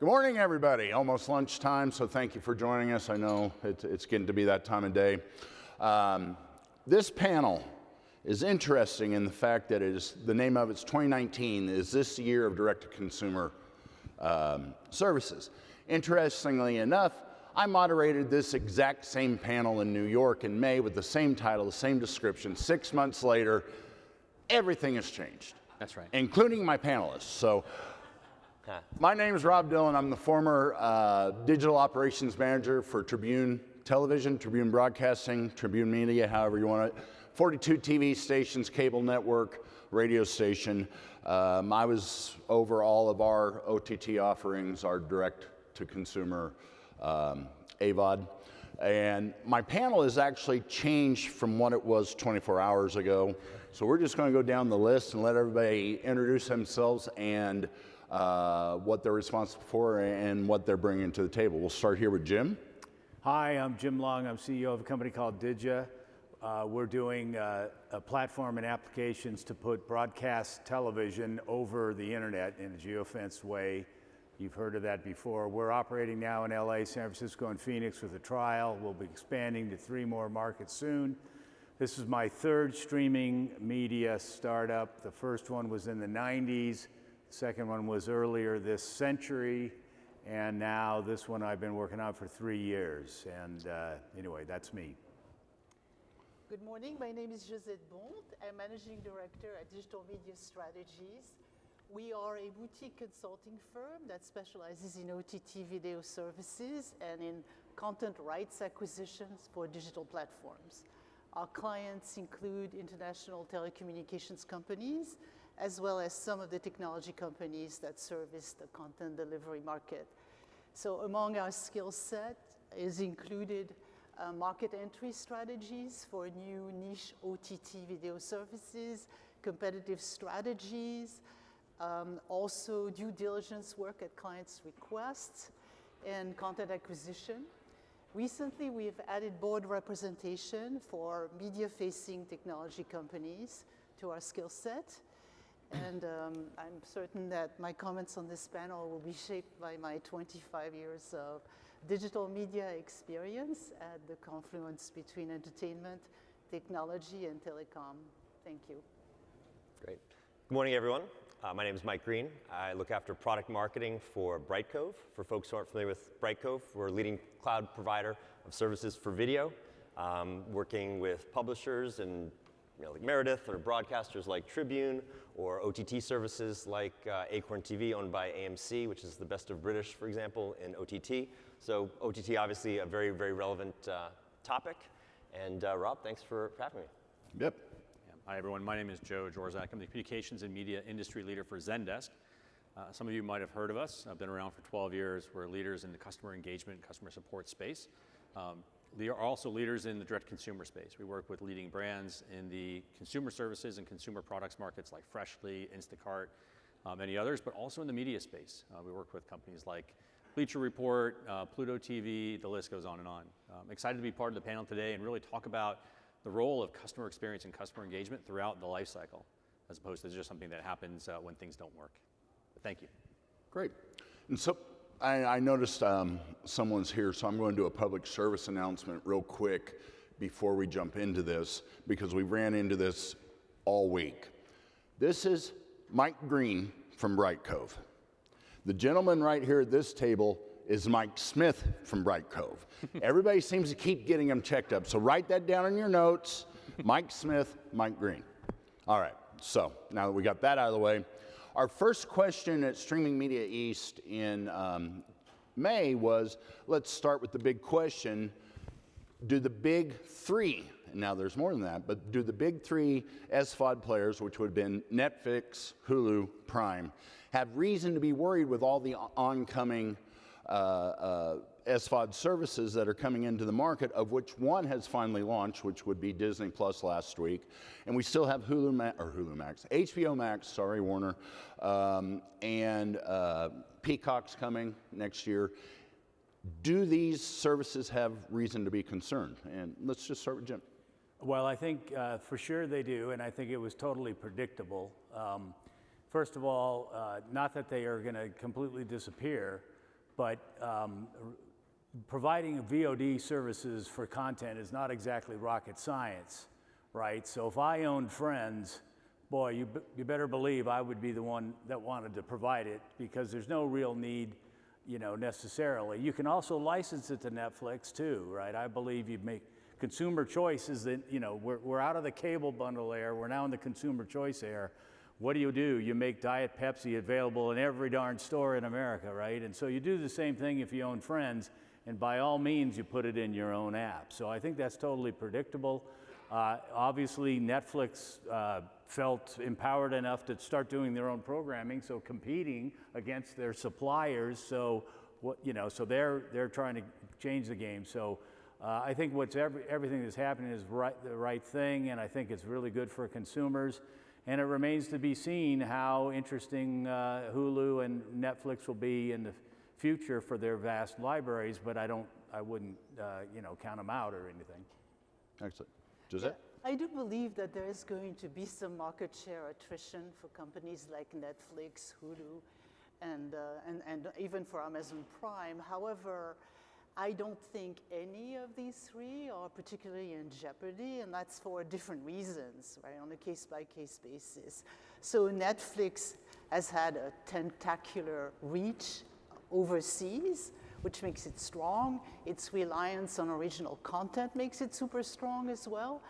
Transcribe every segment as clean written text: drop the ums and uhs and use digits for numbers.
Good morning, everybody. Almost lunchtime, so thank you for joining us. I know it's getting to be that time of day. This panel is interesting in the fact that the name of it's 2019 is this year of direct-to-consumer services. Interestingly enough, I moderated this exact same panel in New York in May with the same title, the same description. 6 months later, everything has changed. That's right. Including my panelists. So, my name is Rob Dillon. I'm the former digital operations manager for Tribune Television, Tribune Broadcasting, Tribune Media, however you want it. 42 TV stations, cable network, radio station. I was over all of our OTT offerings, our direct-to-consumer AVOD. And my panel has actually changed from what it was 24 hours ago. So we're just going to go down the list and let everybody introduce themselves and what they're responsible for and what they're bringing to the table. We'll start here with Jim. Hi, I'm Jim Long. I'm CEO of a company called Didya. We're doing a platform and applications to put broadcast television over the internet in a geofenced way. You've heard of that before. We're operating now in LA, San Francisco, and Phoenix with a trial. We'll be expanding to 3 more markets soon. This is my 3rd streaming media startup. The first one was in the 90s. The second one was earlier this century. And now this one I've been working on for 3 years. And anyway, that's me. Good morning. My name is Josette Bond. I'm Managing Director at Digital Media Strategies. We are a boutique consulting firm that specializes in OTT video services and in content rights acquisitions for digital platforms. Our clients include international telecommunications companies, as well as some of the technology companies that service the content delivery market. So among our skill set is included market entry strategies for new niche OTT video services, competitive strategies, also due diligence work at clients' requests, and content acquisition. Recently, we've added board representation for media-facing technology companies to our skill set. And I'm certain that my comments on this panel will be shaped by my 25 years of digital media experience at the confluence between entertainment, technology, and telecom. Thank you. Great. Good morning, everyone. My name is Mike Green. I look after product marketing for Brightcove. For folks who aren't familiar with Brightcove, we're a leading cloud provider of services for video, working with publishers and like Meredith, or broadcasters like Tribune, or OTT services like Acorn TV, owned by AMC, which is the best of British, for example, in OTT. So OTT, obviously, a very, very relevant topic. And Rob, thanks for having me. Yep. Hi, everyone. My name is Joe Jorzak. I'm the communications and media industry leader for Zendesk. Some of you might have heard of us. I've been around for 12 years. We're leaders in the customer engagement, customer support space. We are also leaders in the direct consumer space. We work with leading brands in the consumer services and consumer products markets like Freshly, Instacart, many others, but also in the media space. We work with companies like Bleacher Report, Pluto TV, the list goes on and on. I'm excited to be part of the panel today and really talk about the role of customer experience and customer engagement throughout the life cycle, as opposed to just something that happens when things don't work. But thank you. Great. And so I noticed someone's here, so I'm going to do a public service announcement real quick before we jump into this, because we ran into this all week. This is Mike Green from Brightcove. The gentleman right here at this table is Mike Smith from Brightcove. Everybody seems to keep getting them checked up, so write that down in your notes. Mike Smith, Mike Green. All right, so now that we got that out of the way, our first question at Streaming Media East in May was, let's start with the big question, do the big 3, and now there's more than that, but do the big 3 SVOD players, which would have been Netflix, Hulu, Prime, have reason to be worried with all the oncoming SVOD services that are coming into the market, of which one has finally launched, which would be Disney Plus last week, and we still have HBO Max, sorry, Warner, and Peacock's coming next year. Do these services have reason to be concerned? And let's just start with Jim. Well, I think for sure they do, and I think it was totally predictable. First of all, not that they are going to completely disappear, but providing VOD services for content is not exactly rocket science, right? So if I owned Friends, boy, you better believe I would be the one that wanted to provide it, because there's no real need, necessarily. You can also license it to Netflix too, right? I believe you make consumer choice is that, we're out of the cable bundle era, we're now in the consumer choice era. What do? You make Diet Pepsi available in every darn store in America, right? And so you do the same thing if you own Friends, and by all means, you put it in your own app. So I think that's totally predictable. Obviously, Netflix felt empowered enough to start doing their own programming, so competing against their suppliers. So so they're trying to change the game. So I think everything that's happening is the right thing, and I think it's really good for consumers. And it remains to be seen how interesting Hulu and Netflix will be in the future for their vast libraries, but I wouldn't count them out or anything. Excellent. Josette? I do believe that there is going to be some market share attrition for companies like Netflix, Hulu, and even for Amazon Prime. However, I don't think any of these three are particularly in jeopardy, and that's for different reasons, right, on a case-by-case basis. So Netflix has had a tentacular reach overseas, which makes it strong. Its reliance on original content makes it super strong as well.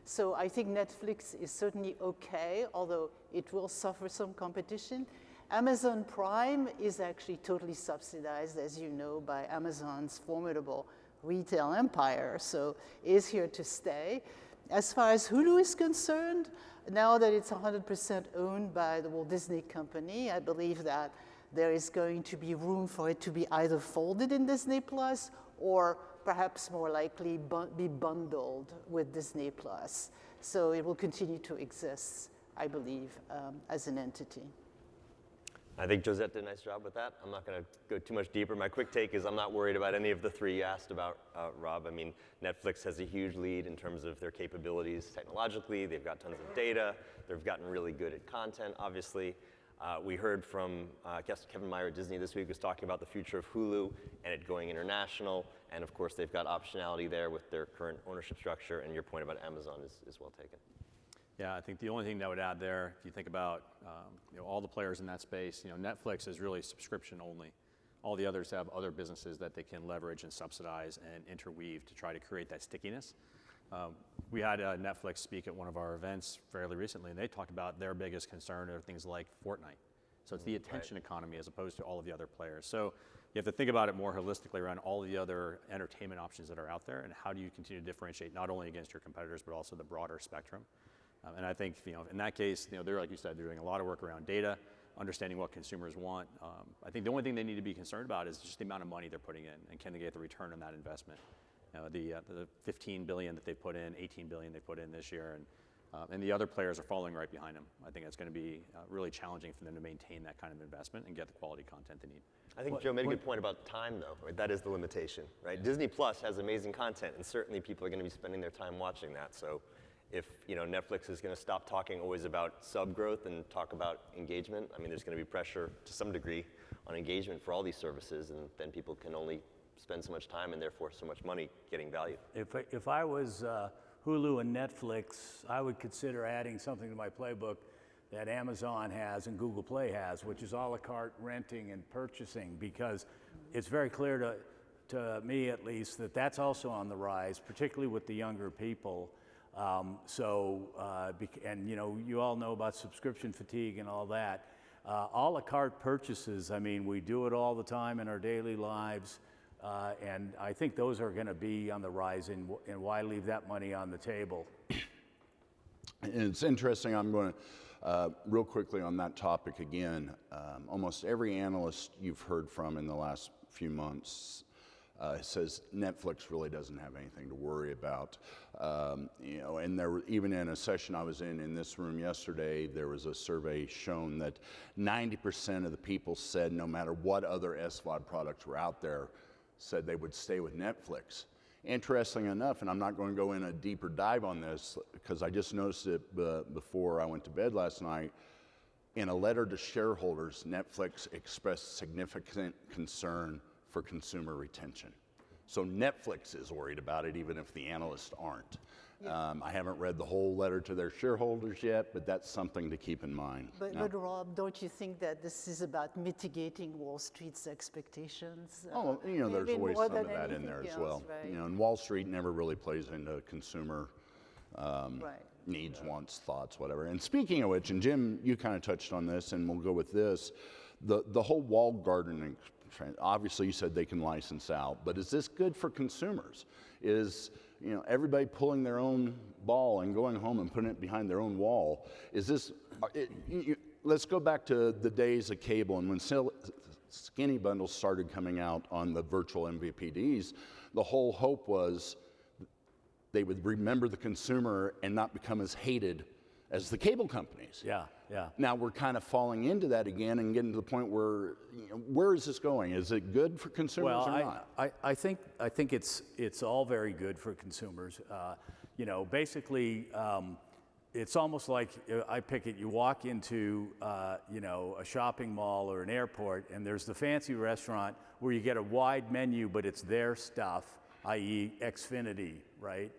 So I think Netflix is certainly okay, although it will suffer some competition. Amazon Prime is actually totally subsidized, as you know, by Amazon's formidable retail empire, so is here to stay. As far as Hulu is concerned, now that it's 100% owned by the Walt Disney Company, I believe that there is going to be room for it to be either folded in Disney Plus or perhaps more likely be bundled with Disney Plus. So it will continue to exist, I believe, as an entity. I think Josette did a nice job with that. I'm not going to go too much deeper. My quick take is I'm not worried about any of the three you asked about, Rob. I mean, Netflix has a huge lead in terms of their capabilities technologically. They've got tons of data. They've gotten really good at content, obviously. We heard from guest Kevin Meyer at Disney this week was talking about the future of Hulu and it going international. And of course, they've got optionality there with their current ownership structure. And your point about Amazon is well taken. Yeah, I think the only thing that I would add there, if you think about all the players in that space, Netflix is really subscription only. All the others have other businesses that they can leverage and subsidize and interweave to try to create that stickiness. We had Netflix speak at one of our events fairly recently, and they talked about their biggest concern are things like Fortnite. So it's the attention economy as opposed to all of the other players. So you have to think about it more holistically around all the other entertainment options that are out there, and how do you continue to differentiate not only against your competitors, but also the broader spectrum. And I think, in that case, they're, like you said, they're doing a lot of work around data, understanding what consumers want. I think the only thing they need to be concerned about is just the amount of money they're putting in, and can they get the return on that investment. The $15 billion that they put in, $18 billion they put in this year, and the other players are following right behind them. I think it's going to be really challenging for them to maintain that kind of investment and get the quality content they need. I think Joe made a good point about time, though. Right? That is the limitation, right? Disney Plus has amazing content, and certainly people are going to be spending their time watching that. So if Netflix is going to stop talking always about sub growth and talk about engagement, I mean, there's going to be pressure to some degree on engagement for all these services, and then people can only spend so much time and therefore so much money getting value. If I was Hulu and Netflix, I would consider adding something to my playbook that Amazon has and Google Play has, which is a la carte renting and purchasing, because it's very clear to me at least that that's also on the rise, particularly with the younger people. And you all know about subscription fatigue and all that. A la carte purchases, I mean, we do it all the time in our daily lives. And I think those are going to be on the rise, and why leave that money on the table? And it's interesting, I'm going to, real quickly on that topic again, almost every analyst you've heard from in the last few months says Netflix really doesn't have anything to worry about. And there, even in a session I was in this room yesterday, there was a survey shown that 90% of the people said no matter what other SVOD products were out there, said they would stay with Netflix. Interesting enough, and I'm not going to go in a deeper dive on this because I just noticed it before I went to bed last night, in a letter to shareholders, Netflix expressed significant concern for consumer retention. So Netflix is worried about it, even if the analysts aren't. I haven't read the whole letter to their shareholders yet, but that's something to keep in mind. But Rob, don't you think that this is about mitigating Wall Street's expectations? Oh, you know, there's maybe always more some of than that in there anything as well. else, right? You know, and Wall Street never really plays into consumer Right. needs, wants, thoughts, whatever. And speaking of which, and Jim, you kind of touched on this, and we'll go with this, the whole walled gardening trend. Obviously, you said they can license out, but is this good for consumers? Is, you know, everybody pulling their own ball and going home and putting it behind their own wall? Is this? Let's go back to the days of cable and when skinny bundles started coming out on the virtual MVPDs. The whole hope was they would remember the consumer and not become as hated as the cable companies. Yeah, yeah. Now we're kind of falling into that again and getting to the point where, you know, where is this going? Is it good for consumers or not? I think it's all very good for consumers. You know, basically, it's almost like I pick it. You walk into you know, a shopping mall or an airport, and there's the fancy restaurant where you get a wide menu, but it's their stuff, i.e., Xfinity, right?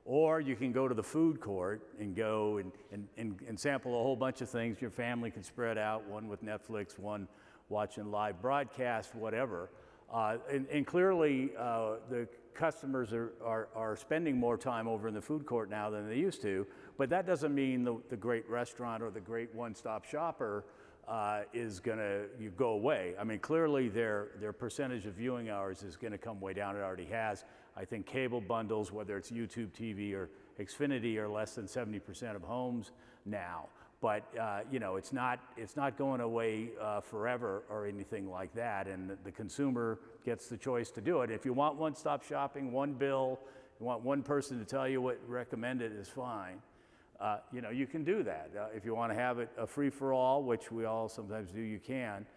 Or you can go to the food court and go and sample a whole bunch of things. Your family can spread out, one with Netflix, one watching live broadcast, whatever. And clearly, the customers are spending more time over in the food court now than they used to, but that doesn't mean the great restaurant or the great one-stop shopper is gonna go away. I mean, clearly their percentage of viewing hours is gonna come way down. It already has. I think cable bundles, whether it's YouTube TV or Xfinity, are less than 70% of homes now. But you know, it's not going away forever or anything like that. And the consumer gets the choice to do it. If you want one-stop shopping, one bill, you want one person to tell you what recommended is fine. You know, you can do that. If you want to have it a free-for-all, which we all sometimes do, you can.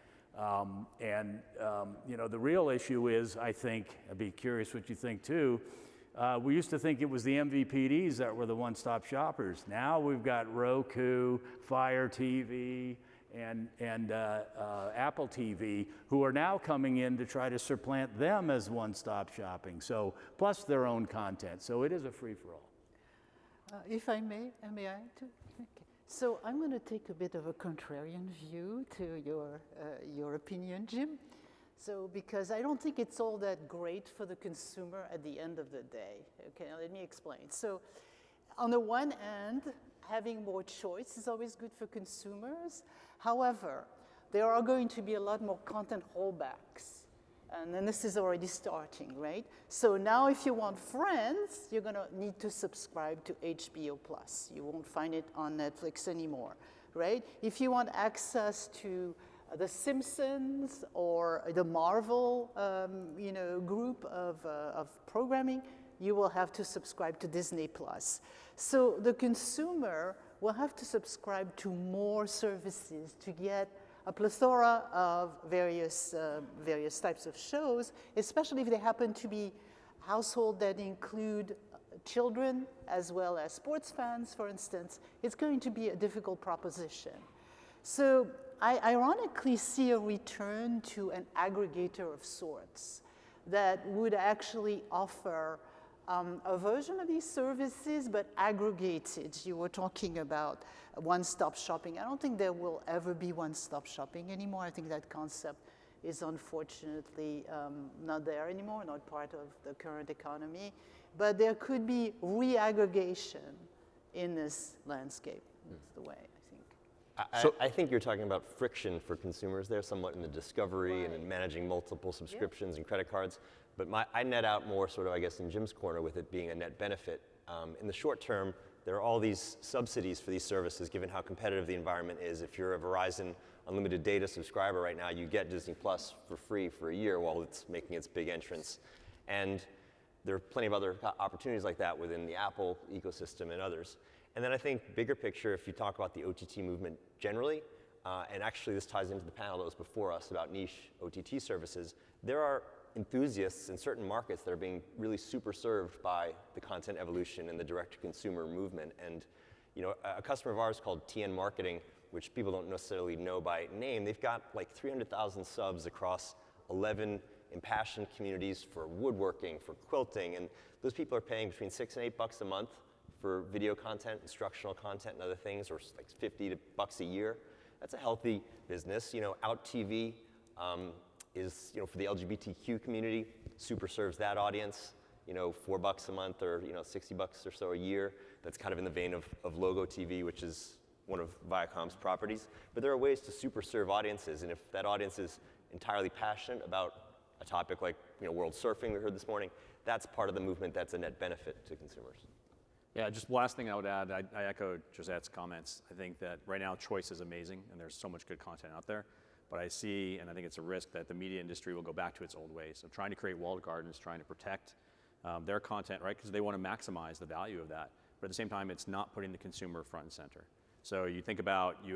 You know, the real issue is, I think, I'd be curious what you think too, we used to think it was the MVPDs that were the one-stop shoppers. Now we've got Roku, Fire TV, and Apple TV, who are now coming in to try to supplant them as one-stop shopping. So, plus their own content. So it is a free-for-all. If I may I? Okay. So I'm going to take a bit of a contrarian view to your opinion, Jim. So because I don't think it's all that great for the consumer at the end of the day. Okay, now let me explain. So on the one hand, having more choice is always good for consumers. However, there are going to be a lot more content holdbacks. And then this is already starting, right? So now if you want Friends, you're going to need to subscribe to HBO Plus. You won't find it on Netflix anymore, right? If you want access to The Simpsons or the Marvel, you know, group of programming, you will have to subscribe to Disney Plus. So the consumer will have to subscribe to more services to get a plethora of various types of shows, especially if they happen to be households that include children as well as sports fans, for instance. It's going to be a difficult proposition. So I ironically see a return to an aggregator of sorts that would actually offer a version of these services, but aggregated. You were talking about one-stop shopping. I don't think there will ever be one-stop shopping anymore. I think that concept is unfortunately not there anymore, not part of the current economy. But there could be re-aggregation in this landscape. That's the way I think. I think you're talking about friction for consumers there, somewhat in the discovery and in managing multiple subscriptions and credit cards. But I net out more sort of, I guess, in Jim's corner with it being a net benefit. In the short term, there are all these subsidies for these services, given how competitive the environment is. If you're a Verizon unlimited data subscriber right now, you get Disney Plus for free for a year while it's making its big entrance. And there are plenty of other opportunities like that within the Apple ecosystem and others. And then I think bigger picture, if you talk about the OTT movement generally, and actually this ties into the panel that was before us about niche OTT services, there are enthusiasts in certain markets that are being really super served by the content evolution and the direct-to-consumer movement. And you know, a customer of ours called TN Marketing, which people don't necessarily know by name, they've got like 300,000 subs across 11 impassioned communities for woodworking, for quilting, and those people are paying between $6 and $8 a month for video content, instructional content, and other things, or like $50 a year. That's a healthy business. Out TV is, for the LGBTQ community, super serves that audience. $4 a month or $60 or so a year. That's kind of in the vein of Logo TV, which is one of Viacom's properties. But there are ways to super serve audiences, and if that audience is entirely passionate about a topic like world surfing we heard this morning, that's part of the movement that's a net benefit to consumers. Yeah, just last thing I would add, I echo Josette's comments. I think that right now choice is amazing and there's so much good content out there. But I see, and I think it's a risk, that the media industry will go back to its old ways of trying to create walled gardens, trying to protect their content, right? Because they want to maximize the value of that. But at the same time, it's not putting the consumer front and center. So you think about, if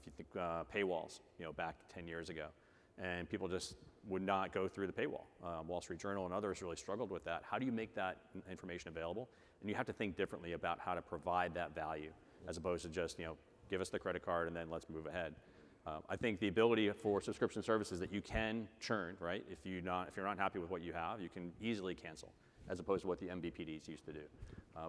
you think paywalls, back 10 years ago, and people just would not go through the paywall. Wall Street Journal and others really struggled with that. How do you make that information available? And you have to think differently about how to provide that value, as opposed to just, give us the credit card and then let's move ahead. I think the ability for subscription services that you can churn, right? If you're not happy with what you have, you can easily cancel, as opposed to what the MVPDs used to do.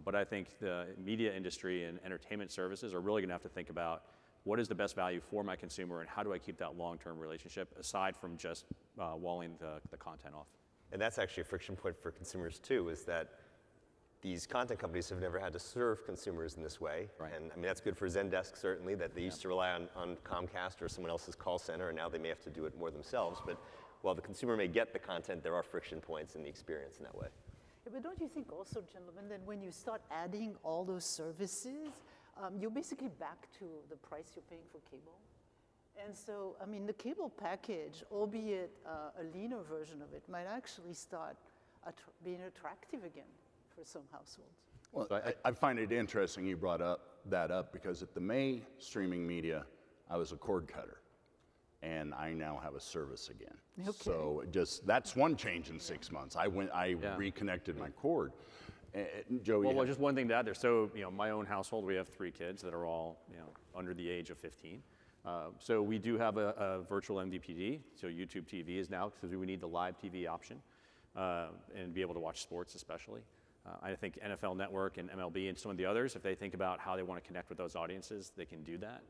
But I think the media industry and entertainment services are really going to have to think about what is the best value for my consumer and how do I keep that long-term relationship aside from just walling the content off. And that's actually a friction point for consumers too, is that these content companies have never had to serve consumers in this way. Right. And I mean, that's good for Zendesk, certainly, that they used to rely on Comcast or someone else's call center, and now they may have to do it more themselves. But while the consumer may get the content, there are friction points in the experience in that way. Yeah, but don't you think also, gentlemen, that when you start adding all those services, you're basically back to the price you're paying for cable? And so, I mean, the cable package, albeit a leaner version of it, might actually start being attractive again for some households. Well, I find it interesting you brought that up because at the May streaming media, I was a cord cutter, and I now have a service again. Okay. So that's one change in 6 months. I reconnected my cord. Joe, Well, just one thing to add there. So, my own household, we have 3 kids that are all, under the age of 15. So we do have a virtual MVPD. So YouTube TV is now, because we need the live TV option and be able to watch sports especially. I think NFL Network and MLB and some of the others, if they think about how they want to connect with those audiences, they can do that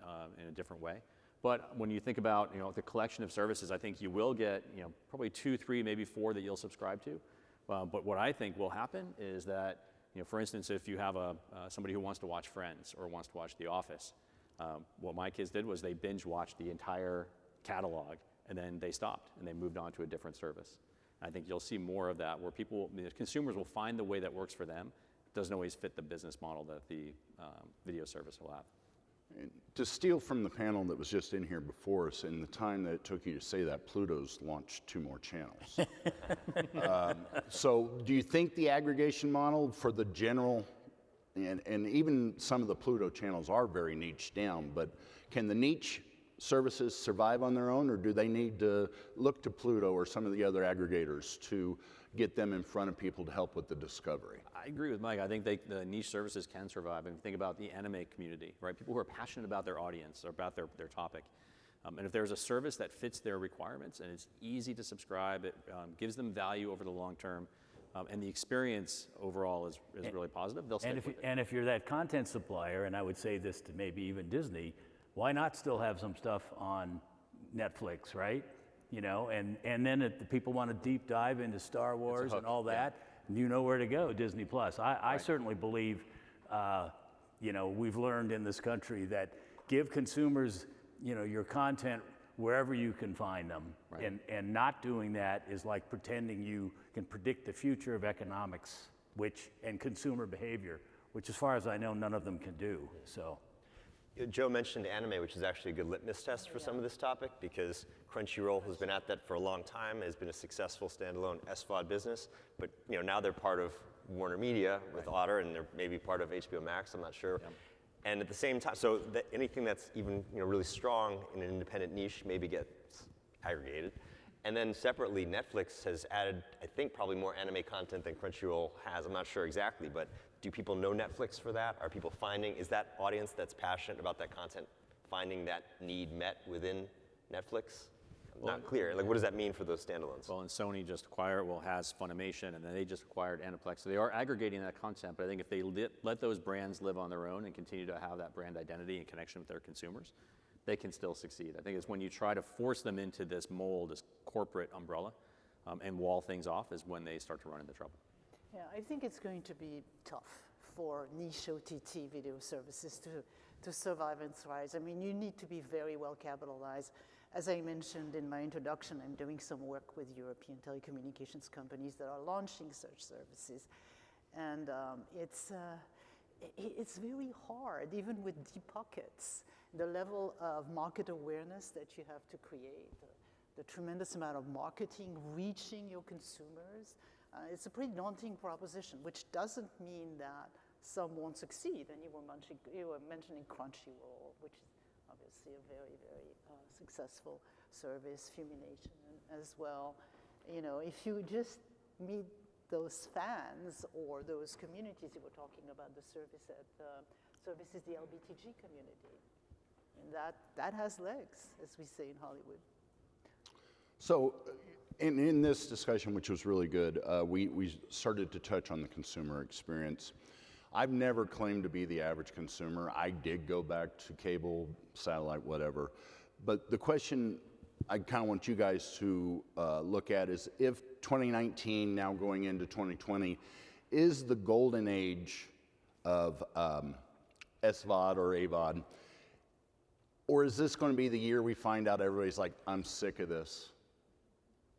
in a different way. But when you think about the collection of services, I think you will get probably 2, 3, maybe 4 that you'll subscribe to. But what I think will happen is that for instance, if you have somebody who wants to watch Friends or wants to watch The Office, what my kids did was they binge watched the entire catalog and then they stopped and they moved on to a different service. I think you'll see more of that where consumers will find the way that works for them. It doesn't always fit the business model that the video service will have. And to steal from the panel that was just in here before us, in the time that it took you to say that, Pluto's launched 2 more channels. So do you think the aggregation model for the general, and even some of the Pluto channels are very niche down, but can the niche services survive on their own, or do they need to look to Pluto or some of the other aggregators to get them in front of people to help with the discovery? I agree with Mike. I think the niche services can survive. And think about the anime community, right? People who are passionate about their audience or about their topic. And if there's a service that fits their requirements and it's easy to subscribe, it gives them value over the long term, and the experience overall is really positive, they'll stick with it. And if you're that content supplier, and I would say this to maybe even Disney, why not still have some stuff on Netflix, right? And then if the people want to deep dive into Star Wars and all that, you know where to go, Disney Plus. I certainly believe, we've learned in this country that give consumers, your content wherever you can find them. Right. And not doing that is like pretending you can predict the future of economics, and consumer behavior, which as far as I know, none of them can do, so. Joe mentioned anime, which is actually a good litmus test for some of this topic because Crunchyroll has been at that for a long time, has been a successful standalone SVOD business, but now they're part of Warner Media with Otter, and they're maybe part of HBO Max, I'm not sure. Yeah. And at the same time, so anything that's even really strong in an independent niche maybe gets aggregated. And then separately, Netflix has added, I think, probably more anime content than Crunchyroll has. I'm not sure exactly, but do people know Netflix for that? Are people is that audience that's passionate about that content finding that need met within Netflix? not clear. Like, what does that mean for those standalones? Well, and Sony just acquired, has Funimation, and then they just acquired Aniplex. So they are aggregating that content, but I think if they let those brands live on their own and continue to have that brand identity and connection with their consumers, they can still succeed. I think it's when you try to force them into this mold, this corporate umbrella, and wall things off is when they start to run into trouble. Yeah, I think it's going to be tough for niche OTT video services to survive and thrive. I mean, you need to be very well capitalized. As I mentioned in my introduction, I'm doing some work with European telecommunications companies that are launching such services. And it's very hard, even with deep pockets, the level of market awareness that you have to create, the tremendous amount of marketing reaching your consumers. It's a pretty daunting proposition, which doesn't mean that some won't succeed. And you were mentioning Crunchyroll, which is obviously a very, very successful service, Funimation as well. You know, if you just meet those fans or those communities you were talking about, the service is the LBTG community. And that has legs, as we say in Hollywood. So in this discussion, which was really good, we started to touch on the consumer experience. I've never claimed to be the average consumer. I did go back to cable, satellite, whatever. But the question I kind of want you guys to look at is, if 2019, now going into 2020, is the golden age of SVOD or AVOD, or is this going to be the year we find out everybody's like, I'm sick of this.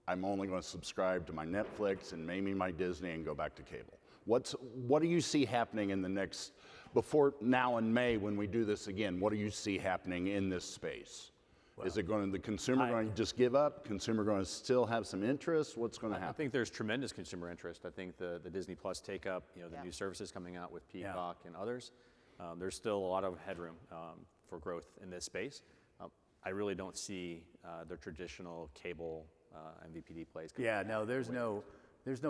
I'm only going to subscribe to my Netflix and maybe my Disney and go back to cable. What do you see happening in the next, before now in May when we do this again, what do you see happening in this space? Well, is it going to, the consumer going to just give up? Consumer going to still have some interest? What's going to happen? I think there's tremendous consumer interest. I think the Disney Plus take up, the new services coming out with Peacock and others, there's still a lot of headroom for growth in this space. I really don't see the traditional cable MVPD plays. Yeah, no, there's no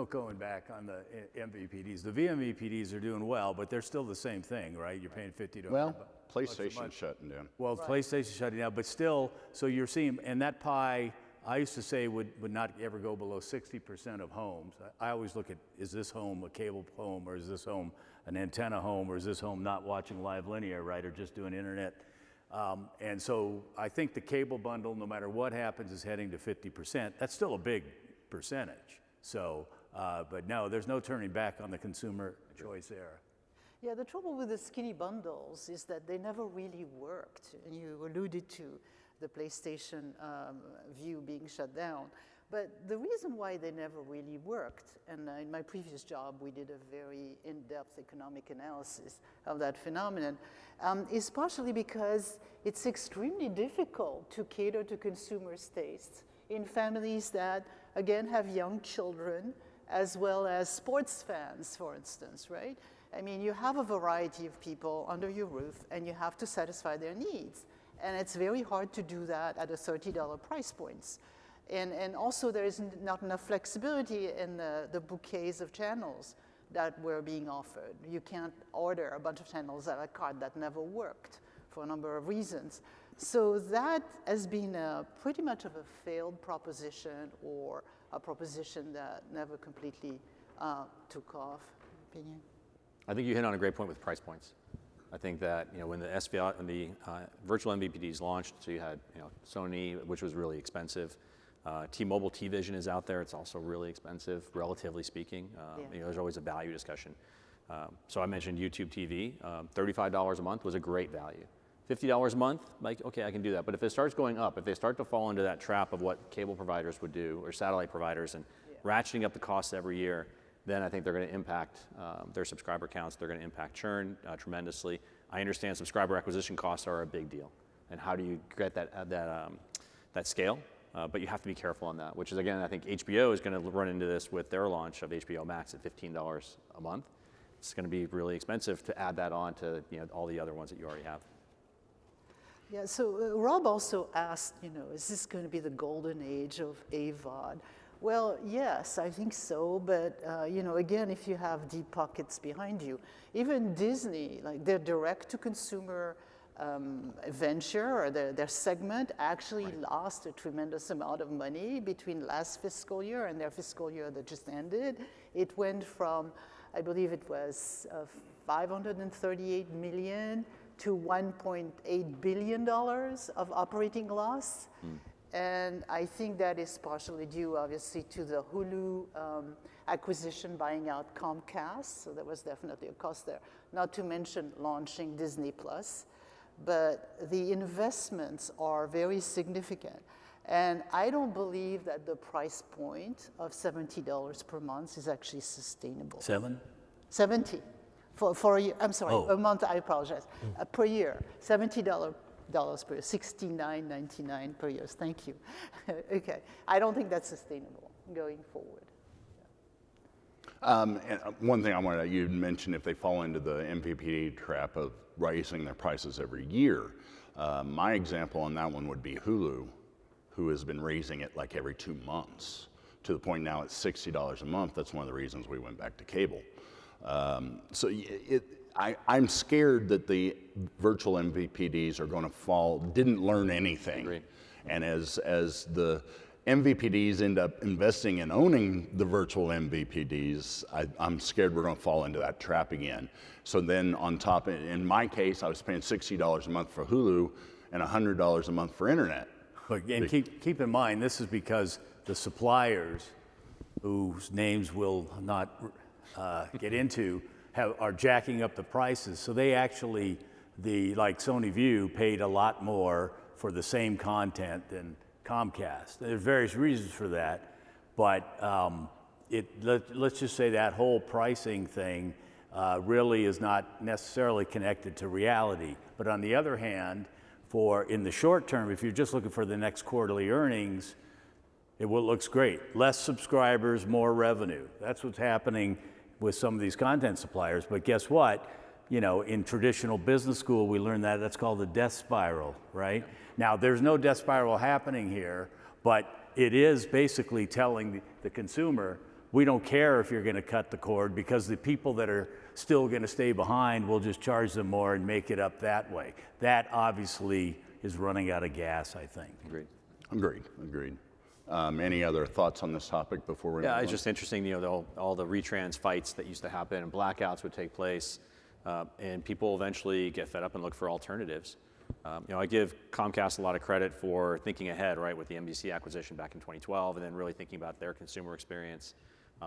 going back on the MVPDs. The vMVPDs are doing well, but they're still the same thing, right? You're paying $50 to well, PlayStation shutting down. Well, right. PlayStation shutting down, but still, so you're seeing, and that pie, I used to say would not ever go below 60% of homes. I always look at, is this home a cable home, or is this home an antenna home, or is this home not watching live linear, right, or just doing internet? And so I think the cable bundle, no matter what happens, is heading to 50%. That's still a big percentage. So, but no, there's no turning back on the consumer choice there. Yeah, the trouble with the skinny bundles is that they never really worked. And you alluded to the PlayStation Vue being shut down. But the reason why they never really worked, and in my previous job we did a very in-depth economic analysis of that phenomenon, is partially because it's extremely difficult to cater to consumers' tastes in families that, again, have young children, as well as sports fans, for instance, right? I mean, you have a variety of people under your roof, and you have to satisfy their needs. And it's very hard to do that at a $30 price points. And also there is not enough flexibility in the bouquets of channels that were being offered. You can't order a bunch of channels a la carte. That never worked for a number of reasons. So that has been pretty much of a failed proposition, or a proposition that never completely took off, in my opinion. I think you hit on a great point with price points. I think that when the SVOD and the virtual MVPDs launched, so you had Sony, which was really expensive. T-Mobile T-Vision is out there. It's also really expensive, relatively speaking. There's always a value discussion. So I mentioned YouTube TV. $35 a month was a great value. $50 a month, like, okay, I can do that. But if it starts going up, if they start to fall into that trap of what cable providers would do, or satellite providers, and ratcheting up the costs every year, then I think they're going to impact their subscriber counts. They're going to impact churn tremendously. I understand subscriber acquisition costs are a big deal, and how do you get that scale? But you have to be careful on that, which is, again, I think HBO is going to run into this with their launch of HBO Max at $15 a month. It's going to be really expensive to add that on to all the other ones that you already have. Yeah, so Rob also asked, is this going to be the golden age of AVOD? Well, yes, I think so, but again, if you have deep pockets behind you, even Disney, like their direct-to-consumer venture or their segment actually lost a tremendous amount of money between last fiscal year and their fiscal year that just ended. It went from, I believe it was $538 million to $1.8 billion of operating loss. And I think that is partially due, obviously, to the Hulu acquisition buying out Comcast. So there was definitely a cost there, not to mention launching Disney Plus. But the investments are very significant. And I don't believe that the price point of $70 per month is actually sustainable. 70 for a year. I'm sorry, a month. I apologize. Per year, $70 per year, $69.99 per year. Thank you. Okay, I don't think that's sustainable going forward. And one thing I wanted you mentioned, if they fall into the MVPD trap of raising their prices every year, my example on that one would be Hulu, who has been raising it like every 2 months to the point now it's $60 a month. That's one of the reasons we went back to cable. I'm scared that the virtual MVPDs are going to fall, didn't learn anything. Agreed. And as the MVPDs end up investing in owning the virtual MVPDs, I'm scared we're going to fall into that trap again. So then on top, in my case, I was paying $60 a month for Hulu and $100 a month for internet. And keep in mind, this is because the suppliers, whose names we'll not get into, are jacking up the prices. So they actually, like Sony View, paid a lot more for the same content than Comcast. There's various reasons for that, but let's just say that whole pricing thing really is not necessarily connected to reality. But on the other hand, in the short term, if you're just looking for the next quarterly earnings, it looks great. Less subscribers, more revenue. That's what's happening with some of these content suppliers. But guess what? You know, in traditional business school, we learned that's called the death spiral, right? Now, there's no death spiral happening here, but it is basically telling the consumer, we don't care if you're gonna cut the cord, because the people that are still gonna stay behind, we'll just charge them more and make it up that way. That obviously is running out of gas, I think. Agreed. Any other thoughts on this topic before we move on? It's just interesting, you know, all the retrans fights that used to happen and blackouts would take place, and people eventually get fed up and look for alternatives. You know, I give Comcast a lot of credit for thinking ahead, right, with the NBC acquisition back in 2012, and then really thinking about their consumer experience,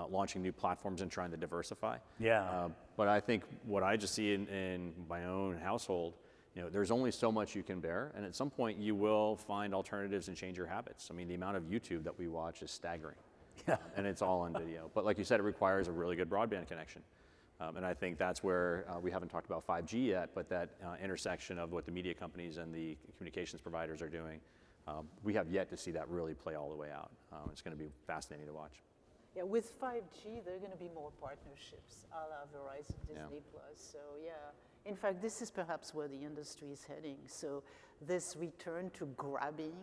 launching new platforms and trying to diversify. Yeah. But I think what I just see in my own household, you know, there's only so much you can bear, and at some point you will find alternatives and change your habits. I mean, the amount of YouTube that we watch is staggering, and it's all on video. But like you said, it requires a really good broadband connection, and I think that's where we haven't talked about 5G yet, but that intersection of what the media companies and the communications providers are doing, we have yet to see that really play all the way out. It's going to be fascinating to watch. Yeah, with 5G, there are going to be more partnerships, a la Verizon, Disney Plus. So yeah, in fact, this is perhaps where the industry is heading. So this return to grabbing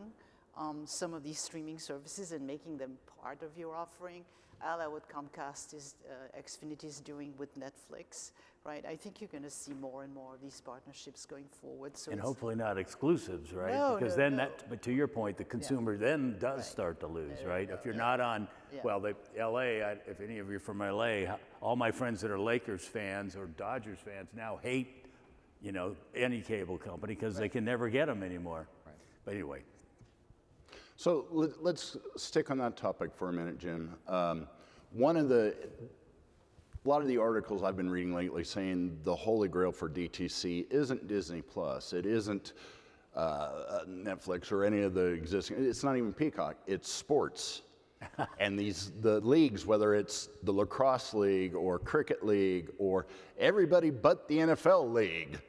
some of these streaming services and making them part of your offering, a la what Comcast Xfinity is doing with Netflix, right? I think you're going to see more and more of these partnerships going forward. So And hopefully not exclusives, right? No, because no, then no. but to your point, the consumer then does start to lose, right? If you're not on, well, LA, if any of you are from LA, all my friends that are Lakers fans or Dodgers fans now hate, you know, any cable company because they can never get them anymore. Right. But anyway. So let's stick on that topic for a minute, Jim. A lot of the articles I've been reading lately saying the holy grail for DTC isn't Disney Plus, it isn't Netflix or any of the existing, it's not even Peacock, it's sports. And the leagues, whether it's the lacrosse league or cricket league or everybody but the NFL league,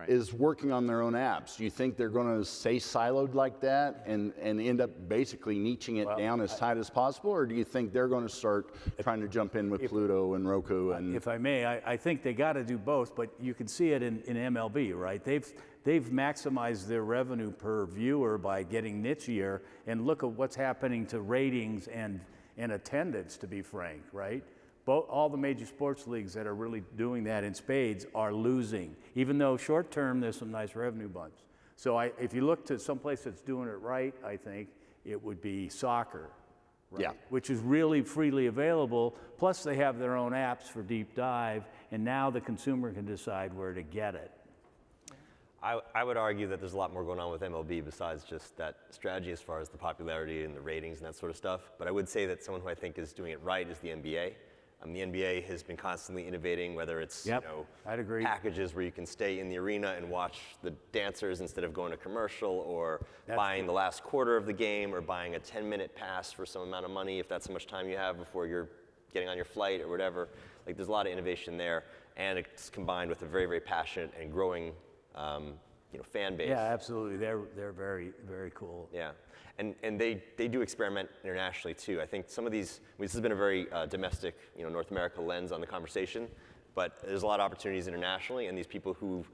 is working on their own apps. Do you think they're going to stay siloed like that and end up basically niching it down as tight as possible? Or do you think they're going to start trying to jump in with Pluto and Roku? And If I may, I think they got to do both, but you can see it in MLB, right? They've maximized their revenue per viewer by getting nichier, and look at what's happening to ratings and attendance, to be frank, right? All the major sports leagues that are really doing that in spades are losing, even though short term there's some nice revenue bumps. So if you look to someplace that's doing it right, I think it would be soccer, right? Yeah. Which is really freely available. Plus they have their own apps for deep dive, and now the consumer can decide where to get it. I would argue that there's a lot more going on with MLB besides just that strategy as far as the popularity and the ratings and that sort of stuff. But I would say that someone who I think is doing it right is the NBA. The NBA has been constantly innovating, whether it's Yep, I'd agree. packages where you can stay in the arena and watch the dancers instead of going to commercial, or buying the last quarter of the game, or buying a 10-minute pass for some amount of money if that's how much time you have before you're getting on your flight or whatever. Like, there's a lot of innovation there, and it's combined with a very, very passionate and growing fan base. Yeah, absolutely. They're very, very cool. Yeah, and they do experiment internationally too. I think some of these, this has been a very domestic, North America lens on the conversation, but there's a lot of opportunities internationally, and these people who've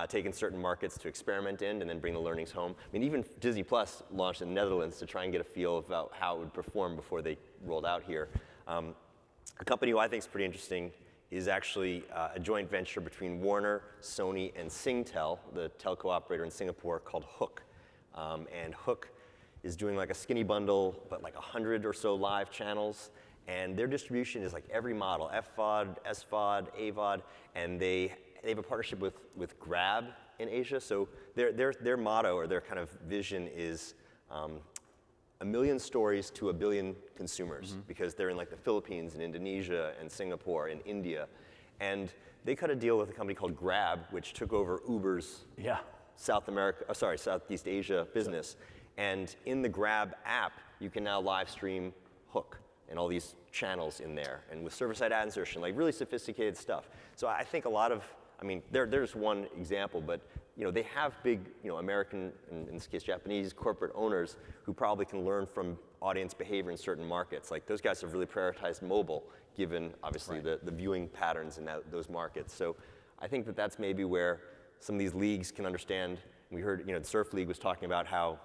taken certain markets to experiment in and then bring the learnings home. I mean, even Disney Plus launched in the Netherlands to try and get a feel about how it would perform before they rolled out here. A company who I think is pretty interesting is actually a joint venture between Warner, Sony, and Singtel, the telco operator in Singapore, called HOOK. And HOOK is doing like a skinny bundle, but like 100 or so live channels. And their distribution is like every model, FVOD, SVOD, AVOD, and they have a partnership with Grab in Asia. So their motto, or their kind of vision, is 1 million stories to 1 billion consumers, because they're in like the Philippines and Indonesia and Singapore and India. And they cut a deal with a company called Grab, which took over Uber's Southeast Asia business. And in the Grab app, you can now live stream HOOK and all these channels in there, and with server-side ad insertion, like really sophisticated stuff. So I think a lot of, there's one example, but they have big, American, and in this case Japanese, corporate owners who probably can learn from audience behavior in certain markets. Like, those guys have really prioritized mobile, given obviously the viewing patterns in those markets. So I think that's maybe where some of these leagues can understand. We heard, the Surf League was talking about how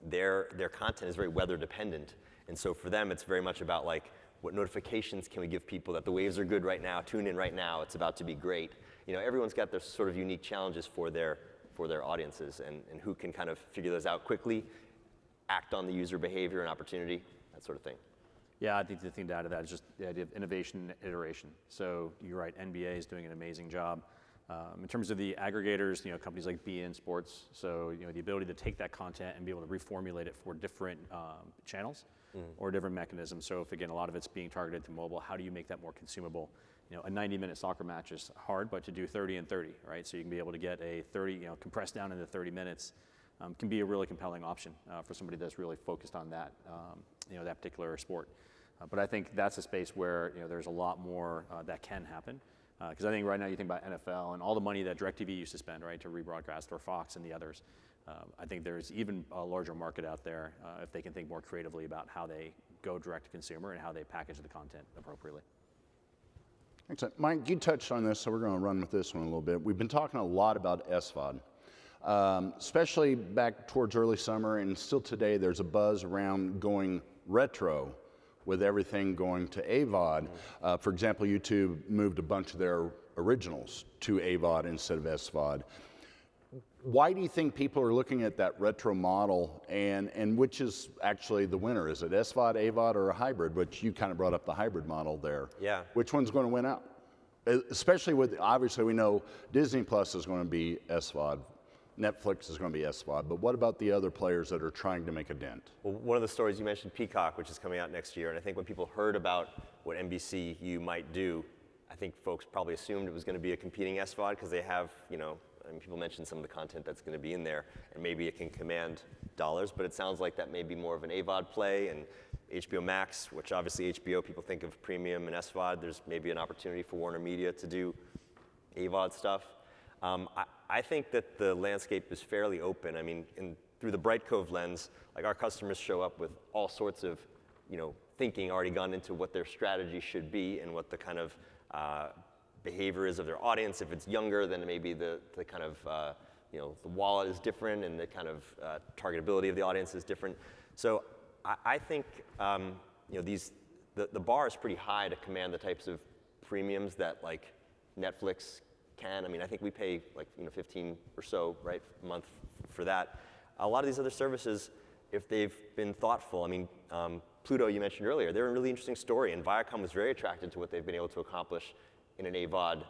their content is very weather dependent. And so for them, it's very much about like, what notifications can we give people that the waves are good right now, tune in right now, it's about to be great. Everyone's got their sort of unique challenges for their audiences, and who can kind of figure those out quickly, act on the user behavior and opportunity, that sort of thing. Yeah, I think the thing to add to that is just the idea of innovation and iteration. So you're right, NBA is doing an amazing job. In terms of the aggregators, companies like beIN Sports, so the ability to take that content and be able to reformulate it for different channels or different mechanisms. So if, again, a lot of it's being targeted to mobile, how do you make that more consumable? A 90-minute soccer match is hard, but to do 30 and 30, right? So you can be able to get a 30, compressed down into 30 minutes, can be a really compelling option for somebody that's really focused on that, that particular sport. But I think that's a space where there's a lot more that can happen. Because I think right now you think about NFL and all the money that DirecTV used to spend, right, to rebroadcast, or Fox and the others. I think there's even a larger market out there if they can think more creatively about how they go direct to consumer and how they package the content appropriately. Excellent. Mike, you touched on this, so we're going to run with this one a little bit. We've been talking a lot about SVOD, especially back towards early summer, and still today there's a buzz around going retro with everything going to AVOD. For example, YouTube moved a bunch of their originals to AVOD instead of SVOD. Why do you think people are looking at that retro model, and which is actually the winner? Is it SVOD, AVOD, or a hybrid, which you kind of brought up the hybrid model there? Yeah. Which one's going to win out? Especially with, obviously we know Disney Plus is going to be SVOD, Netflix is going to be SVOD, but what about the other players that are trying to make a dent? Well, one of the stories you mentioned, Peacock, which is coming out next year, and I think when people heard about what NBCU might do, I think folks probably assumed it was going to be a competing SVOD, because they have, people mentioned some of the content that's going to be in there, and maybe it can command dollars, but it sounds like that may be more of an AVOD play. And HBO Max, which obviously HBO, people think of premium and SVOD, there's maybe an opportunity for Warner Media to do AVOD stuff. I think that the landscape is fairly open. I mean, through the Brightcove lens, like, our customers show up with all sorts of, thinking already gone into what their strategy should be and what the kind of behavior is of their audience. If it's younger, then maybe the kind of, the wallet is different, and the kind of targetability of the audience is different. So I think, the bar is pretty high to command the types of premiums that like Netflix can. I mean, I think we pay like 15 or so, right, a month for that. A lot of these other services, if they've been thoughtful, I mean, Pluto you mentioned earlier, they're a really interesting story, and Viacom was very attracted to what they've been able to accomplish in an AVOD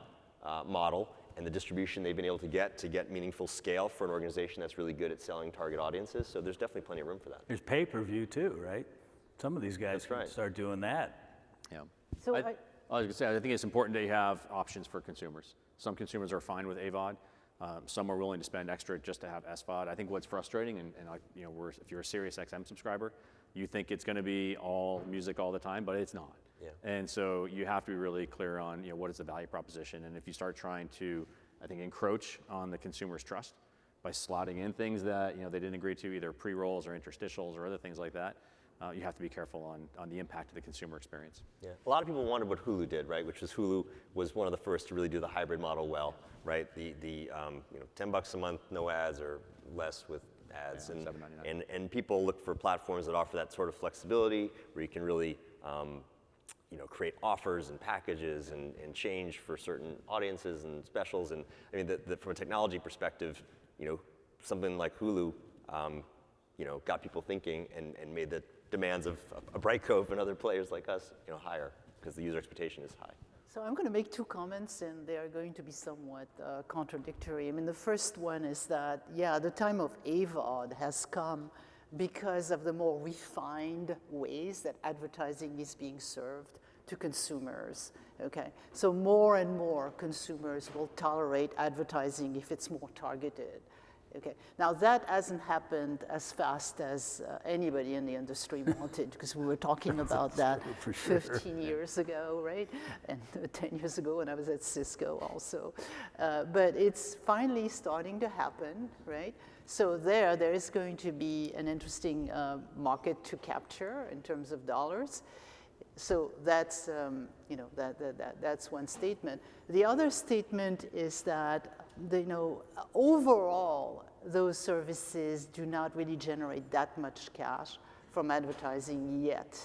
model, and the distribution they've been able to get meaningful scale for an organization that's really good at selling target audiences. So there's definitely plenty of room for that. There's pay-per-view too, right? Some of these guys That's can right. start doing that. Yeah. So I was going to say, I think it's important that you have options for consumers. Some consumers are fine with AVOD. Some are willing to spend extra just to have SVOD. I think what's frustrating, and if you're a Sirius XM subscriber, you think it's going to be all music all the time, but it's not. Yeah. And so you have to be really clear on what is the value proposition. And if you start trying to, I think, encroach on the consumer's trust by slotting in things that they didn't agree to, either pre-rolls or interstitials or other things like that, you have to be careful on the impact of the consumer experience. Yeah. A lot of people wanted what Hulu did, right? Which was Hulu was one of the first to really do the hybrid model well, right? The $10 a month, no ads or less with ads, Yeah, and people look for platforms that offer that sort of flexibility where you can really create offers and packages and change for certain audiences and specials. And I mean, from a technology perspective, something like Hulu, got people thinking and made the demands of a Brightcove and other players like us, higher because the user expectation is high. So I'm going to make two comments, and they are going to be somewhat contradictory. I mean, the first one is that, yeah, the time of AVOD has come because of the more refined ways that advertising is being served to consumers, okay? So more and more consumers will tolerate advertising if it's more targeted. Okay. Now that hasn't happened as fast as anybody in the industry wanted, because we were talking about that 15 years ago, right? And 10 years ago when I was at Cisco also. But it's finally starting to happen, right? So there is going to be an interesting market to capture in terms of dollars. So that's, that's one statement. The other statement is that, overall, those services do not really generate that much cash from advertising yet.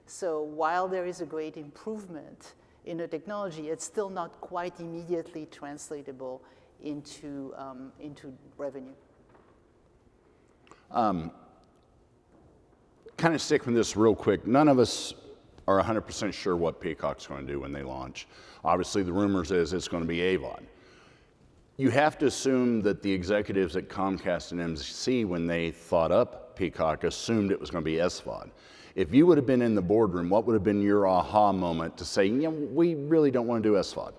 So while there is a great improvement in the technology, it's still not quite immediately translatable into revenue. Kind of stick with this real quick. None of us are 100% sure what Peacock's going to do when they launch. Obviously, the rumors is it's going to be AVOD. You have to assume that the executives at Comcast and NBC, when they thought up Peacock, assumed it was going to be SVOD. If you would have been in the boardroom, what would have been your aha moment to say, we really don't want to do SVOD?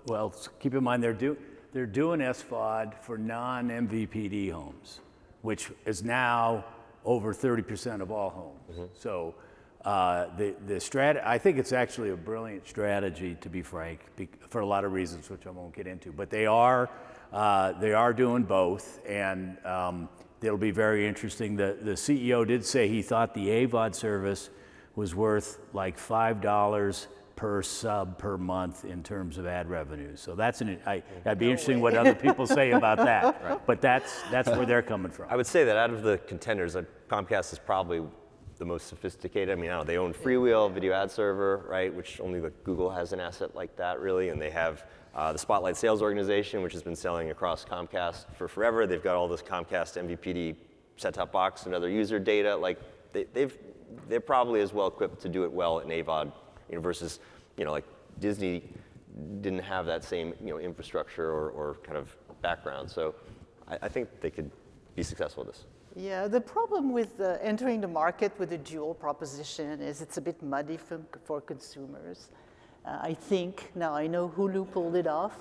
Well, keep in mind they're doing SVOD for non-MVPD homes, which is now over 30% of all homes. Mm-hmm. So I think it's actually a brilliant strategy, to be frank, for a lot of reasons, which I won't get into. But they are doing both, and it'll be very interesting. The CEO did say he thought the AVOD service was worth like $5 per sub per month in terms of ad revenue. So that'd be interesting what other people say about that. Right. But that's where they're coming from. I would say that out of the contenders, Comcast is probably the most sophisticated. I mean, they own Freewheel, video ad server, right, which only Google has an asset like that, really, and they have the Spotlight sales organization, which has been selling across Comcast for forever. They've got all this Comcast MVPD set-top box and other user data. Like, they're probably as well equipped to do it well in AVOD, versus, like Disney didn't have that same, infrastructure or kind of background. So I think they could be successful with this. Yeah, the problem with entering the market with a dual proposition is it's a bit muddy for consumers. I think, now I know Hulu pulled it off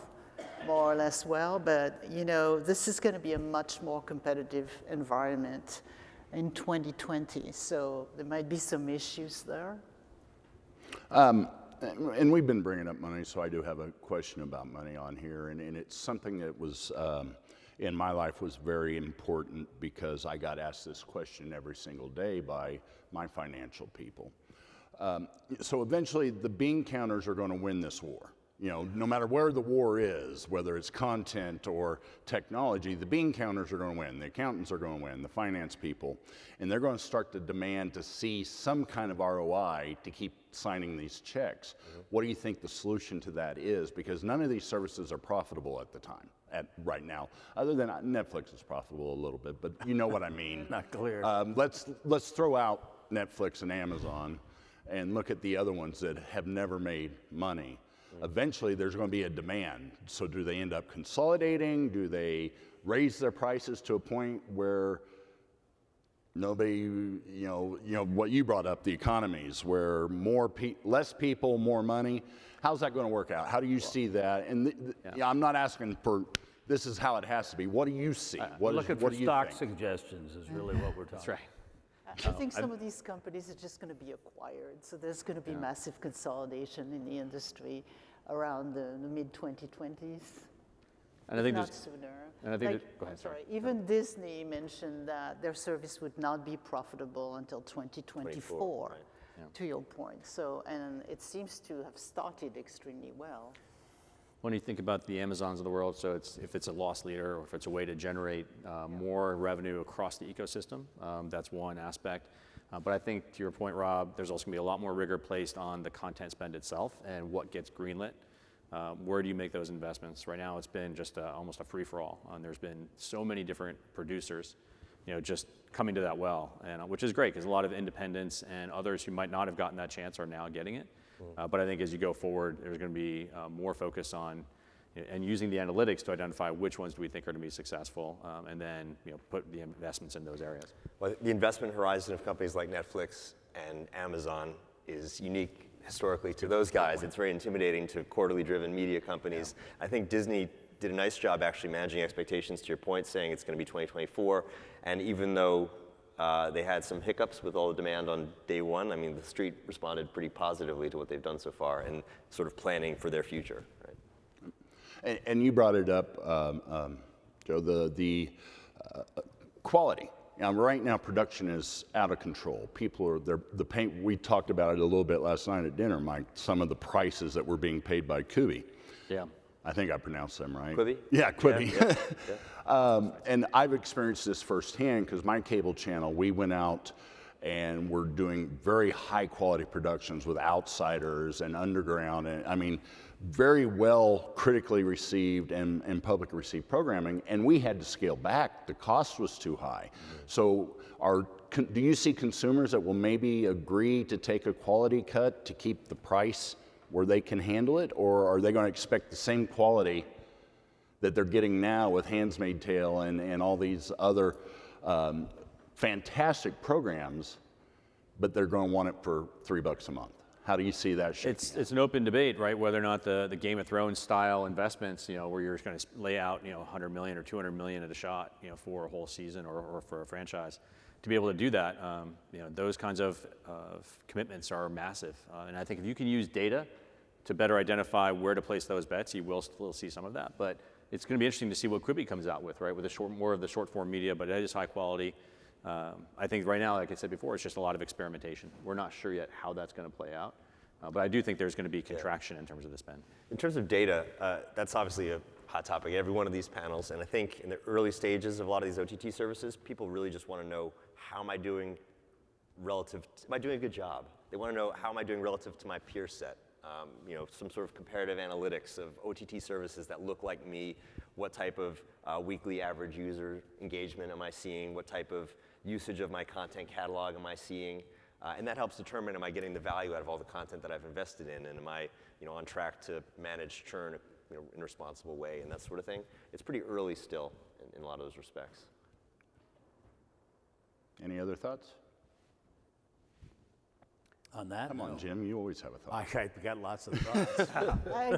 more or less well, but this is going to be a much more competitive environment in 2020, so there might be some issues there. And we've been bringing up money, so I do have a question about money on here, and it's something that was in my life was very important because I got asked this question every single day by my financial people. So eventually the bean counters are going to win this war. You know, no matter where the war is, whether it's content or technology, the bean counters are going to win, the accountants are going to win, the finance people, and they're going to start to demand to see some kind of ROI to keep signing these checks. What do you think the solution to that is? Because none of these services are profitable at the time, right now, other than Netflix is profitable a little bit, but you know what I mean. Not clear. Let's throw out Netflix and Amazon and look at the other ones that have never made money. Eventually, there's going to be a demand. So do they end up consolidating? Do they raise their prices to a point where nobody, you know what you brought up, the economies, where less people, more money? How's that going to work out? How do you see that? And I'm not asking for this is how it has to be. What do you see? Looking for do you stock think? suggestions is really what we're talking. That's right. I think some of these companies are just going to be acquired. So there's going to be massive consolidation in the industry around the mid-2020s. And I think not there's, sooner. and I think Like, that- go ahead, I'm sorry. Even Disney mentioned that their service would not be profitable until 2024, right. to your point. So, and it seems to have started extremely well. When you think about the Amazons of the world, so if it's a loss leader or if it's a way to generate more revenue across the ecosystem, that's one aspect. But I think to your point, Rob, there's also gonna be a lot more rigor placed on the content spend itself and what gets greenlit. Where do you make those investments? Right now, it's been just almost a free-for-all, and there's been so many different producers, just coming to that well, and which is great because a lot of independents and others who might not have gotten that chance are now getting it. But I think as you go forward, there's going to be more focus on and using the analytics to identify which ones do we think are going to be successful, and then put the investments in those areas. Well, the investment horizon of companies like Netflix and Amazon is unique historically to those guys. It's very intimidating to quarterly driven media companies. I think Disney did a nice job actually managing expectations, to your point, saying it's going to be 2024. And even though they had some hiccups with all the demand on day one, I mean, the street responded pretty positively to what they've done so far and sort of planning for their future. Right? And you brought it up, Joe, the quality. Right now, production is out of control. People are, we talked about it a little bit last night at dinner, Mike, some of the prices that were being paid by Quibi. Yeah. I think I pronounced them right. Quibi? Yeah, Quibi. Yeah. And I've experienced this firsthand because my cable channel, we went out and we're doing very high quality productions with Outsiders and Underground. And I mean, very well critically received and publicly received programming. And we had to scale back. The cost was too high. So do you see consumers that will maybe agree to take a quality cut to keep the price where they can handle it? Or are they going to expect the same quality that they're getting now with Handmaid's Tale and all these other fantastic programs, but they're going to want it for $3 a month? How do you see that shaking out? It's an open debate, right? Whether or not the Game of Thrones style investments, where you're going to lay out, 100 million or 200 million at a shot, for a whole season or for a franchise, to be able to do that, those kinds of commitments are massive. And I think if you can use data to better identify where to place those bets, you will still see some of that. But it's going to be interesting to see what Quibi comes out with, right? With more of the short form media, but it is high quality. I think right now, like I said before, it's just a lot of experimentation. We're not sure yet how that's going to play out. But I do think there's going to be contraction in terms of the spend. In terms of data, that's obviously a hot topic at every one of these panels. And I think in the early stages of a lot of these OTT services, people really just want to know, how am I doing relative, am I doing a good job? They want to know, how am I doing relative to my peer set? Some sort of comparative analytics of OTT services that look like me. What type of weekly average user engagement am I seeing? What type of usage of my content catalog am I seeing? And that helps determine, am I getting the value out of all the content that I've invested in? And am I on track to manage churn in a responsible way and that sort of thing? It's pretty early still in a lot of those respects. Any other thoughts? On that? Come on, Jim, you always have a thought. I got lots of thoughts. I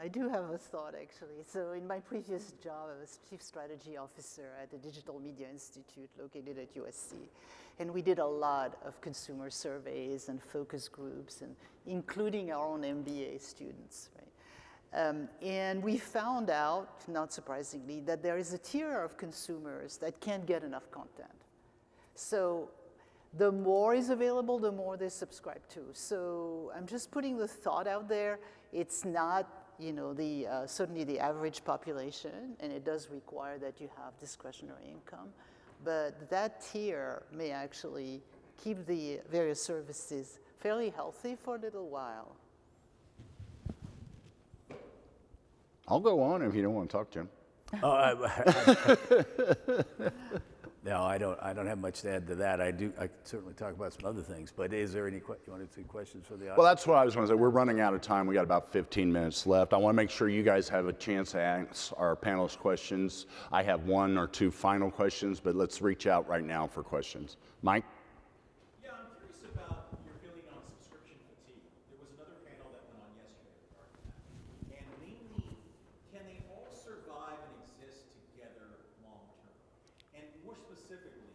do have a thought, actually. So in my previous job, I was Chief Strategy Officer at the Digital Media Institute located at USC. And we did a lot of consumer surveys and focus groups, and including our own MBA students, right? And we found out, not surprisingly, that there is a tier of consumers that can't get enough content. So the more is available, the more they subscribe to. So I'm just putting the thought out there. It's not, certainly the average population, and it does require that you have discretionary income. But that tier may actually keep the various services fairly healthy for a little while. I'll go on if you don't want to talk, Jim. No, I don't have much to add to that. I can certainly talk about some other things, but is there any, you wanted to questions for the audience? Well, that's what I was going to say. We're running out of time. We got about 15 minutes left. I want to make sure you guys have a chance to ask our panelists questions. I have one or two final questions, but let's reach out right now for questions. Mike? Yeah, I'm curious about your feeling on subscription fatigue. There was another panel that went on yesterday regarding that. And mainly, can they all survive and exist together long term? And more specifically,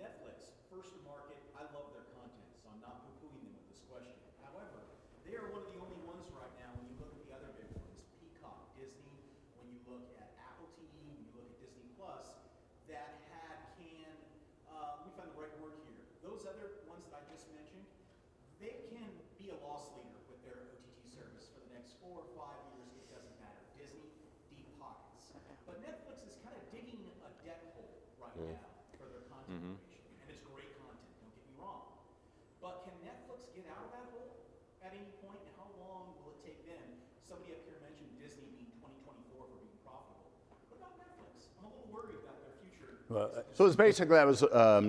Netflix, first to market, I love their content, so I'm not poo-pooing them with this question. However, they are one of the only ones right now, when you look at the other big ones, Peacock, Disney, when you look at Apple TV, when you look at Disney Plus, that let me find the right word here. Those other ones that I just mentioned, they can be a loss leader with their OTT service for the next 4 or 5 years. It doesn't matter. Disney, deep pockets. But Netflix is kind of digging a debt hole right now for their content creation. And it's great content, don't get me wrong. But can Netflix get out of that hole at any point? And how long will it take them? Somebody up here mentioned Disney being 2024 for being profitable. What about Netflix? I'm a little worried about their future. So it's basically, that was,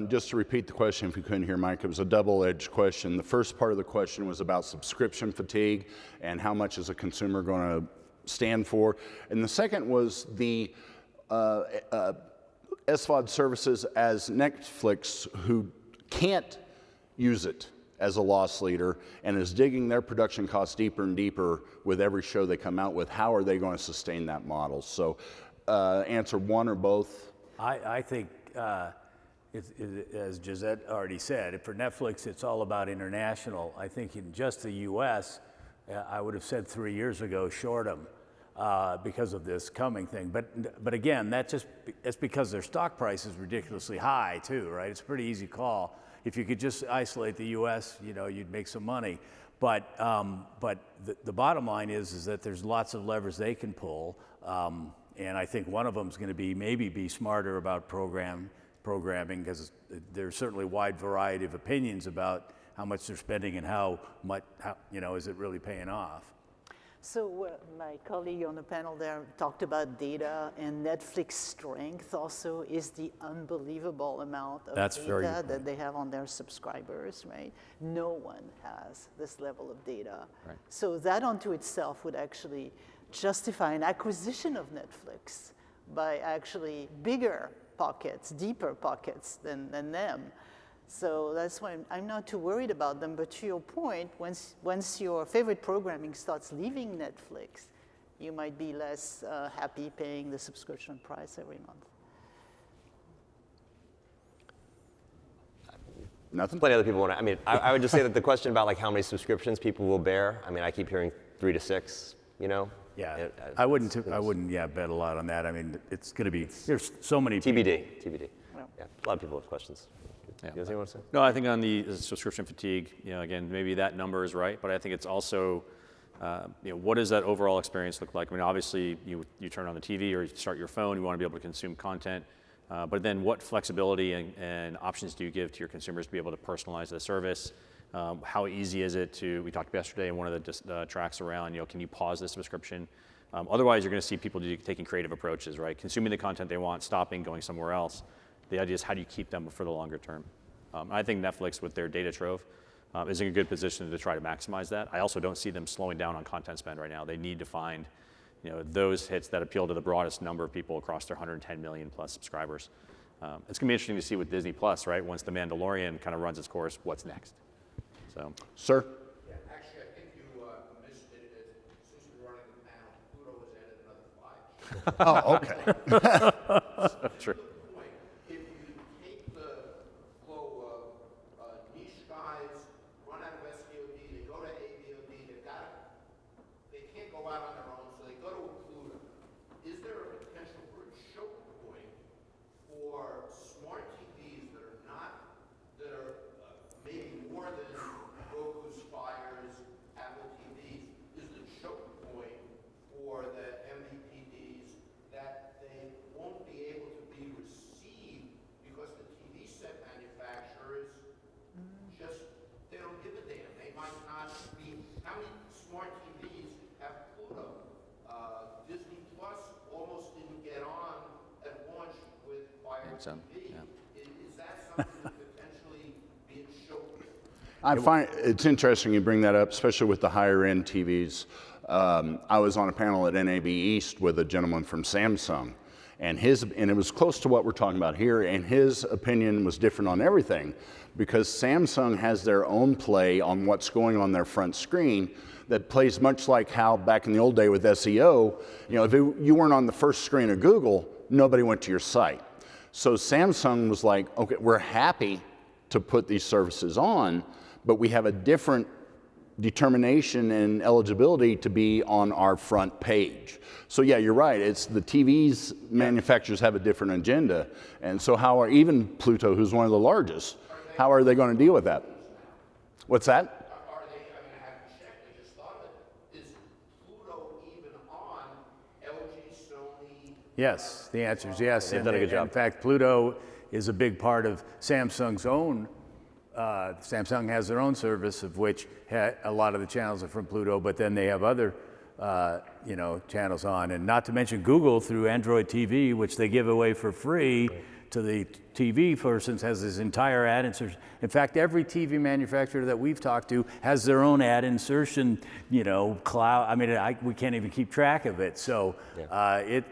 just to repeat the question, if you couldn't hear Mike, it was a double-edged question. The first part of the question was about subscription fatigue and how much is a consumer going to stand for. And the second was the SVOD services as Netflix, who can't use it as a loss leader and is digging their production costs deeper and deeper with every show they come out with. How are they going to sustain that model? So answer one or both. I think, as Gisette already said, for Netflix, it's all about international. I think in just the U.S., I would have said 3 years ago, short them because of this coming thing. But again, that's because their stock price is ridiculously high too, right? It's a pretty easy call. If you could just isolate the U.S., you'd make some money. But the bottom line is that there's lots of levers they can pull. And I think one of them is going to maybe be smarter about programming, because there's certainly a wide variety of opinions about how much they're spending and how is it really paying off. So my colleague on the panel there talked about data, and Netflix's strength also is the unbelievable amount of data that they have on their subscribers, right? No one has this level of data. Right. So that unto itself would actually justify an acquisition of Netflix by actually bigger pockets, deeper pockets than them. So that's why I'm not too worried about them. But to your point, once your favorite programming starts leaving Netflix, you might be less happy paying the subscription price every month. Nothing? Plenty of other people want to. I would just say that the question about like how many subscriptions people will bear. I keep hearing 3 to 6. Yeah, I wouldn't bet a lot on that. It's going to be, there's so many TBD. Well, Yeah, a lot of people have questions. Yeah. You guys want to say? No, I think on the subscription fatigue, again, maybe that number is right, but I think it's also, what does that overall experience look like? Obviously, you turn on the TV or you start your phone, you want to be able to consume content, but then what flexibility and options do you give to your consumers to be able to personalize the service? How easy is it we talked yesterday in one of the tracks around, can you pause the subscription? Otherwise, you're going to see people taking creative approaches, right? Consuming the content they want, stopping, going somewhere else. The idea is how do you keep them for the longer term? I think Netflix, with their data trove, is in a good position to try to maximize that. I also don't see them slowing down on content spend right now. They need to find those hits that appeal to the broadest number of people across their 110 million plus subscribers. It's going to be interesting to see with Disney Plus, right? Once The Mandalorian kind of runs its course, what's next? So, Sir? Yeah, actually, I think you missed it. Since you're running the panel, Pluto has added another 5. Oh, okay. true. Point, if you take the flow of niche guys, run out of SVOD, they go to AVOD, they can't go out on their own, so they go to a Pluto. Is there a potential for a choke point for smart TVs that are potentially being choked. I find it's interesting you bring that up, especially with the higher end TVs. I was on a panel at NAB East with a gentleman from Samsung, and it was close to what we're talking about here, and his opinion was different on everything because Samsung has their own play on what's going on their front screen that plays much like how back in the old day with SEO, if you weren't on the first screen of Google, nobody went to your site. So Samsung was like, okay, we're happy to put these services on, but we have a different determination and eligibility to be on our front page. So yeah, you're right. It's the TVs manufacturers have a different agenda. And so how are even Pluto, who's one of the largest, how are they going to deal with that? What's that? Are they, I mean, I haven't checked, I just thought of it. Is Pluto even on LG, Sony? Yes, the answer is yes. They've done a good job. In fact, Pluto is a big part of Samsung's own. Samsung has their own service, of which a lot of the channels are from Pluto, but then they have other, channels on, and not to mention Google through Android TV, which they give away for free to the TV person, has this entire ad insertion. In fact, every TV manufacturer that we've talked to has their own ad insertion, cloud. I mean, we can't even keep track of it. So it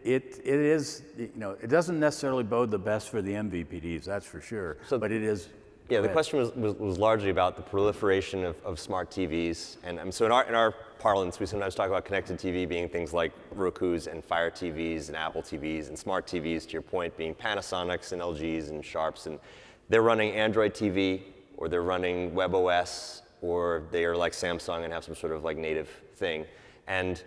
is, it doesn't necessarily bode the best for the MVPDs, that's for sure. But it is. Yeah, the question was largely about the proliferation of smart TVs. And so in our parlance, we sometimes talk about connected TV being things like Rokus and Fire TVs and Apple TVs, and smart TVs, to your point, being Panasonics and LGs and Sharps. And they're running Android TV, or they're running WebOS, or they are like Samsung and have some sort of like native thing. And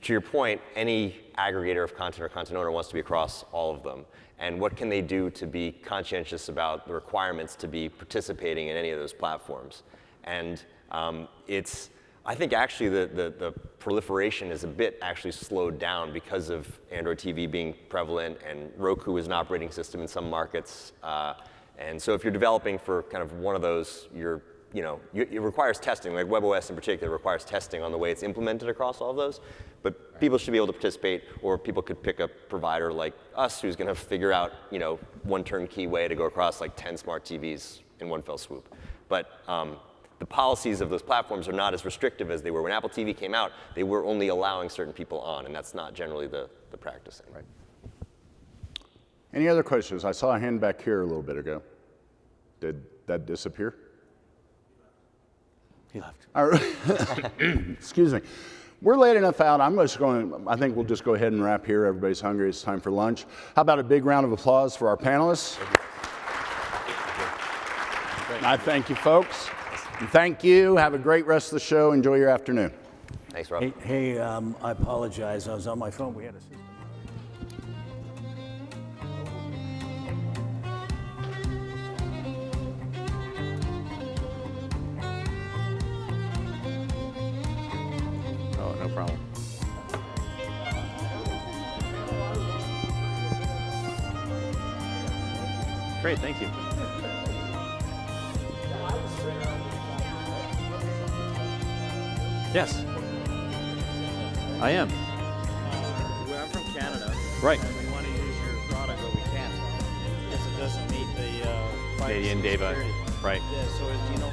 to your point, any aggregator of content or content owner wants to be across all of them. And what can they do to be conscientious about the requirements to be participating in any of those platforms? And I think actually the proliferation is a bit actually slowed down because of Android TV being prevalent, and Roku is an operating system in some markets. And so if you're developing for kind of one of those, it requires testing, like WebOS in particular requires testing on the way it's implemented across all of those. But people should be able to participate, or people could pick a provider like us who's going to figure out, one turnkey way to go across like 10 smart TVs in one fell swoop. But the policies of those platforms are not as restrictive as they were. When Apple TV came out, they were only allowing certain people on, and that's not generally the practice. Right. Any other questions? I saw a hand back here a little bit ago. Did that disappear? He left. All right. Excuse me. We're late enough out. I think we'll just go ahead and wrap here. Everybody's hungry. It's time for lunch. How about a big round of applause for our panelists? I thank you, folks. And thank you. Have a great rest of the show. Enjoy your afternoon. Thanks, Rob. Hey, I apologize. I was on my phone. We had a system. Oh, no problem. Great, thank you. Yes, I am. I'm from Canada. Right. And we want to use your product, but we can't because it doesn't meet the Canadian privacy and data. security. Right. Yeah. So you know,